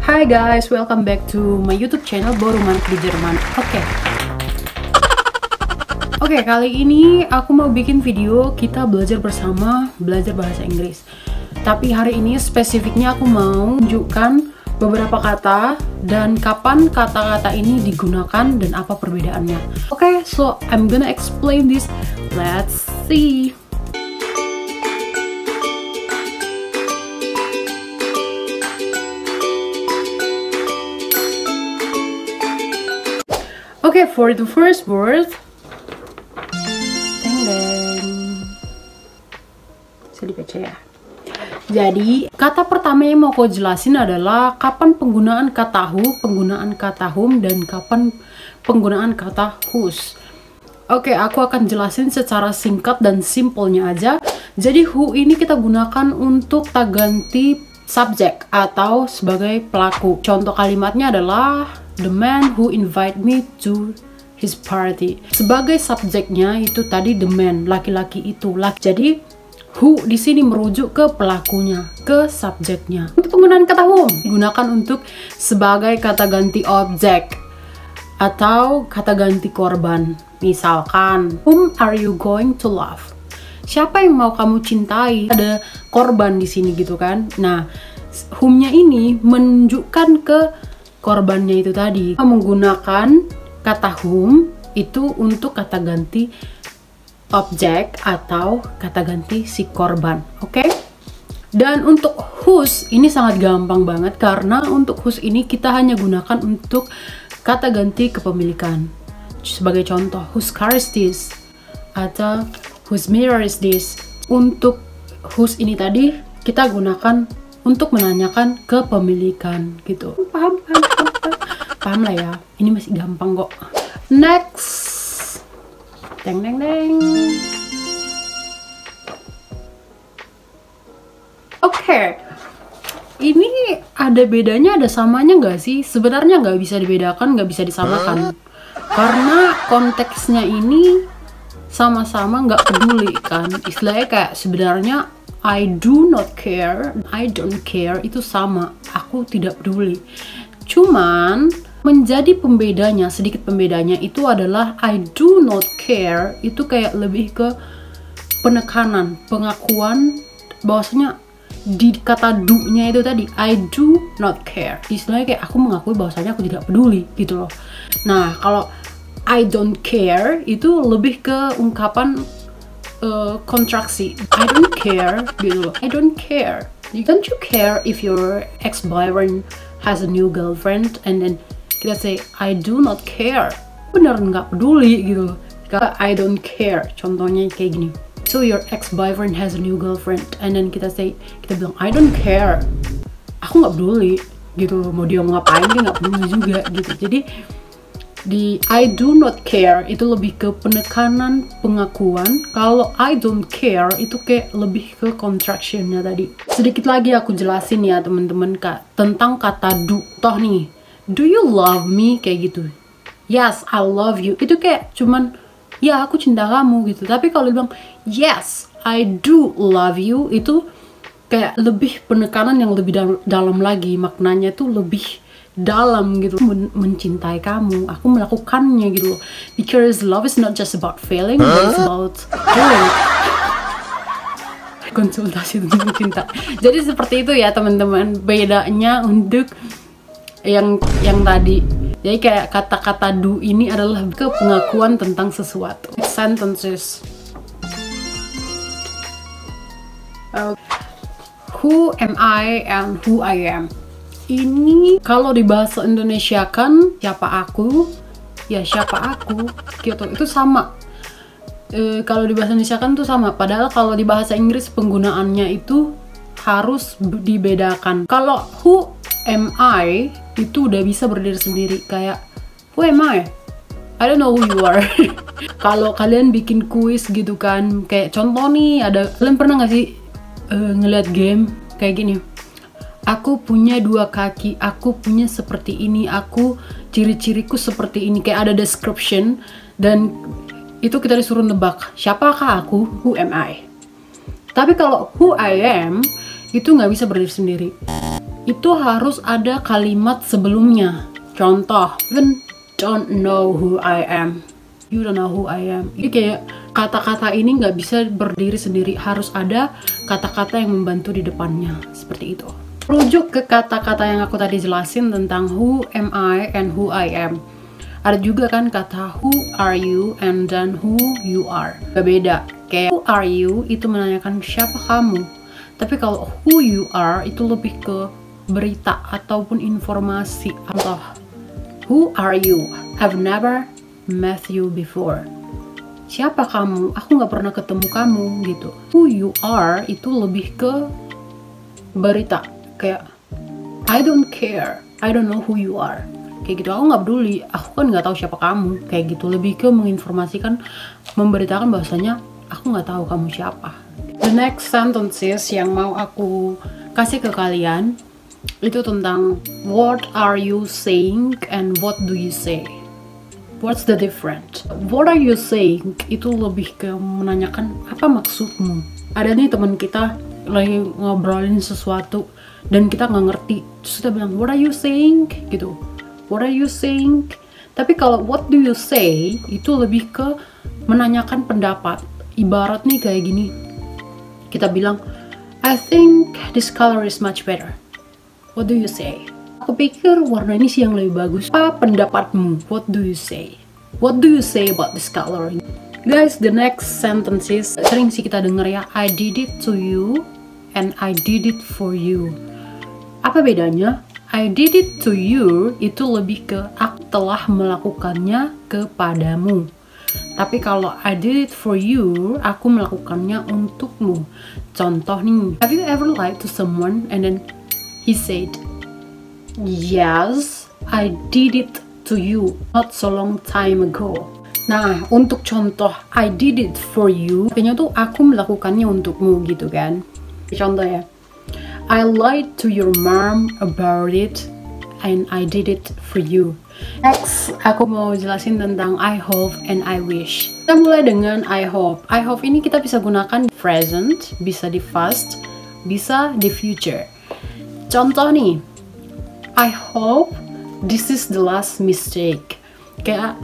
Hi guys, welcome back to my YouTube channel Boruman di Jerman. Oke, kali ini aku mau bikin video kita belajar bersama, belajar bahasa Inggris. Tapi hari ini spesifiknya aku mau tunjukkan beberapa kata dan kapan kata-kata ini digunakan dan apa perbedaannya. Oke, so I'm gonna explain this. Let's see. Okay, for the first word, bisa dibaca ya. Jadi, kata pertama yang mau aku jelasin adalah kapan penggunaan kata who, penggunaan kata whom, dan kapan penggunaan kata whose. Oke, aku akan jelasin secara singkat dan simpelnya aja. Jadi, who ini kita gunakan untuk tak ganti subjek atau sebagai pelaku. Contoh kalimatnya adalah the man who invite me to his party. Sebagai subjeknya itu tadi the man, laki-laki itu. Jadi who di sini merujuk ke pelakunya, ke subjeknya. Untuk penggunaan kata whom digunakan untuk sebagai kata ganti objek atau kata ganti korban. Misalkan, whom are you going to love? Siapa yang mau kamu cintai? Ada korban di sini gitu kan. Nah, whom-nya ini menunjukkan ke korbannya itu tadi. Menggunakan kata whom itu untuk kata ganti objek atau kata ganti si korban. Oke? Dan untuk whose ini sangat gampang banget karena untuk whose ini kita hanya gunakan untuk kata ganti kepemilikan. Sebagai contoh, whose car is this? Atau whose mirror is this? Untuk whose ini tadi kita gunakan untuk menanyakan kepemilikan gitu. Paham lah ya. Ini masih gampang kok. Next. Deng deng deng. Oke. Ini ada bedanya, ada samanya nggak sih? Sebenarnya nggak bisa dibedakan, nggak bisa disamakan. Karena konteksnya ini sama-sama nggak peduli kan. Istilahnya kayak sebenarnya I do not care, I don't care itu sama, aku tidak peduli. Cuman menjadi pembedanya, sedikit pembedanya itu adalah I do not care itu kayak lebih ke penekanan, pengakuan bahwasanya di kata do-nya itu tadi I do not care. Istilahnya kayak aku mengakui bahwasanya aku tidak peduli gitu loh. Nah, kalau I don't care itu lebih ke ungkapan kontraksi. I don't care gitu loh. I don't care. Don't you care if your ex-boyfriend has a new girlfriend? And then kita say I do not care. Bener nggak peduli gitu loh. Kalau I don't care, contohnya kayak gini. So your ex-boyfriend has a new girlfriend, and then kita bilang I don't care. Aku nggak peduli gitu loh. Mau dia ngapain dia nggak peduli juga gitu. Jadi di I do not care itu lebih ke penekanan, pengakuan. Kalau I don't care itu kayak lebih ke contractionnya tadi. Sedikit lagi aku jelasin ya teman-teman tentang kata do. Toh nih, do you love me kayak gitu. Yes, I love you. Itu kayak cuman ya aku cinta kamu gitu. Tapi kalau bilang yes, I do love you itu kayak lebih penekanan yang lebih dalam lagi. Maknanya tuh lebih dalam gitu, mencintai kamu, aku melakukannya gitu. Because love is not just about feeling, but it's about doing. Konsultasi tentang cinta. Jadi seperti itu ya teman-teman, bedanya untuk yang tadi. Jadi kayak kata-kata do ini adalah ke pengakuan tentang sesuatu. Sentences. Who am I and who I am? Ini kalau di bahasa Indonesia kan siapa aku, ya siapa aku gitu, itu sama. Kalau di bahasa Indonesia kan itu sama, padahal kalau di bahasa Inggris penggunaannya itu harus dibedakan. Kalau who am I itu udah bisa berdiri sendiri, kayak who am I don't know who you are. Kalau kalian bikin kuis gitu kan, kayak contoh nih, kalian pernah nggak sih ngeliat game kayak gini? Aku punya 2 kaki, aku punya seperti ini, aku ciri-ciriku seperti ini. Kayak ada description dan itu kita disuruh nebak siapakah aku, who am I. Tapi kalau who I am itu nggak bisa berdiri sendiri. itu harus ada kalimat sebelumnya. Contoh, even don't know who I am. You don't know who I am. Jadi kayak kata-kata ini nggak bisa berdiri sendiri, harus ada kata-kata yang membantu di depannya. Seperti itu. Rujuk ke kata-kata yang aku tadi jelasin tentang who am I and who I am. Ada juga kan kata who are you and then who you are. Beda. Kayak who are you itu menanyakan siapa kamu. Tapi kalau who you are itu lebih ke berita ataupun informasi. Contoh, who are you? I've never met you before. Siapa kamu? Aku nggak pernah ketemu kamu gitu. Who you are itu lebih ke berita. Kayak I don't care, I don't know who you are. Kayak gitu, aku nggak peduli, aku kan nggak tahu siapa kamu. Kayak gitu, lebih ke menginformasikan, memberitakan bahwasanya aku nggak tahu kamu siapa. The next sentences yang mau aku kasih ke kalian itu tentang what are you saying and what do you say. What's the difference? What are you saying itu lebih ke menanyakan apa maksudmu. Ada nih teman kita lagi ngobrolin sesuatu dan kita nggak ngerti, terus kita bilang what are you saying gitu. What are you saying? Tapi kalau what do you say itu lebih ke menanyakan pendapat. Ibarat nih kayak gini, kita bilang I think this color is much better. What do you say? Aku pikir warna ini sih yang lebih bagus. Apa pendapatmu? What do you say? What do you say about this color? Guys, the next sentences sering sih kita denger ya, I did it to you and I did it for you. Apa bedanya? I did it to you itu lebih ke aku telah melakukannya kepadamu. Tapi kalau I did it for you, aku melakukannya untukmu. Contoh nih, have you ever lied to someone and then he said, yes, I did it to you not so long time ago. Nah, untuk contoh I did it for you, kayaknya tuh aku melakukannya untukmu gitu kan. Contoh ya, I lied to your mom about it and I did it for you. Next, aku mau jelasin tentang I hope and I wish. Kita mulai dengan I hope. I hope ini kita bisa gunakan present, bisa di past, bisa di future. Contoh nih, I hope this is the last mistake. Kayak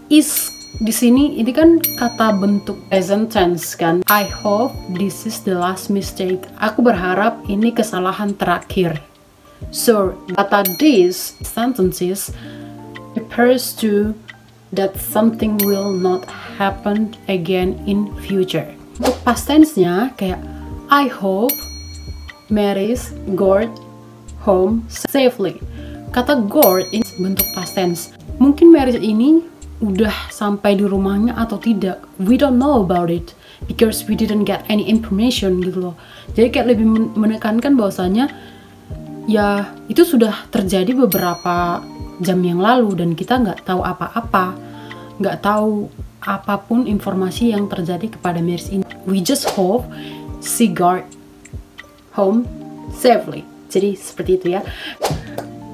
is di sini ini kan kata bentuk present tense kan. I hope this is the last mistake. Aku berharap ini kesalahan terakhir. So, kata this sentences refers to that something will not happen again in future. Untuk past tense-nya kayak I hope Mary's got home safely. Kata got ini bentuk past tense. Mungkin Mary ini udah sampai di rumahnya atau tidak. We don't know about it because we didn't get any information gitu loh. Jadi kayak lebih menekankan bahwasanya ya itu sudah terjadi beberapa jam yang lalu dan kita nggak tahu apa-apa, nggak tahu apapun informasi yang terjadi kepada Mary ini. We just hope she got home safely. Jadi seperti itu ya.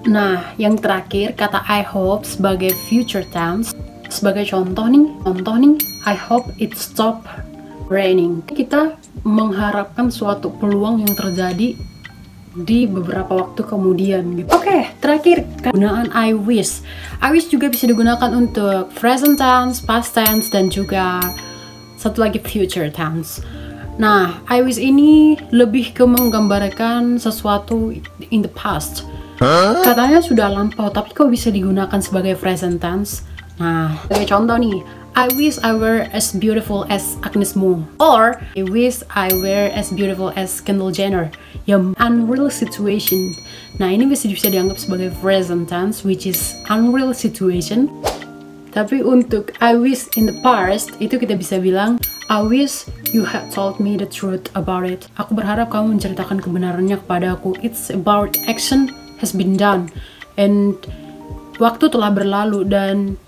Nah, yang terakhir kata I hope sebagai future tense. Sebagai contoh nih, I hope it stop raining. Kita mengharapkan suatu peluang yang terjadi di beberapa waktu kemudian gitu. Oke, terakhir penggunaan I wish. I wish juga bisa digunakan untuk present tense, past tense, dan juga satu lagi future tense. Nah, I wish ini lebih ke menggambarkan sesuatu in the past. Katanya sudah lampau, tapi kok bisa digunakan sebagai present tense? Nah, sebagai contoh nih, I wish I were as beautiful as Agnes Mo, or I wish I were as beautiful as Kendall Jenner. Ya, unreal situation. Nah, ini bisa dianggap sebagai present tense, which is unreal situation. Tapi untuk I wish in the past, itu kita bisa bilang I wish you had told me the truth about it. Aku berharap kamu menceritakan kebenarannya kepada aku. It's about action has been done, and waktu telah berlalu dan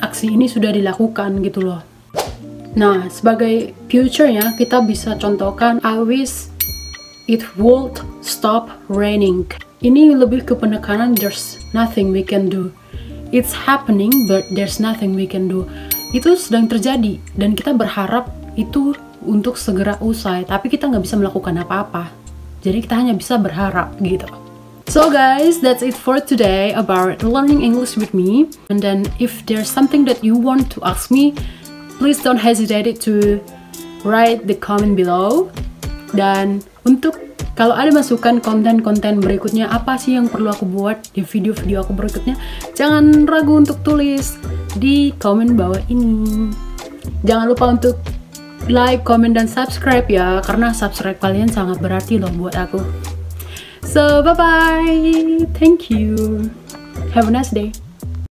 aksi ini sudah dilakukan gitu loh. Nah, sebagai future-nya kita bisa contohkan I wish it would stop raining. Ini lebih ke penekanan there's nothing we can do. It's happening but there's nothing we can do. Itu sedang terjadi dan kita berharap itu untuk segera usai, tapi kita nggak bisa melakukan apa-apa. Jadi kita hanya bisa berharap gitu. So guys, that's it for today about learning English with me. And then if there's something that you want to ask me, please don't hesitate to write the comment below. Dan untuk kalau ada masukan konten-konten berikutnya, apa sih yang perlu aku buat di video-video aku berikutnya, jangan ragu untuk tulis di komen bawah ini. Jangan lupa untuk like, comment, dan subscribe ya, karena subscribe kalian sangat berarti loh buat aku. So bye bye, thank you, have a nice day.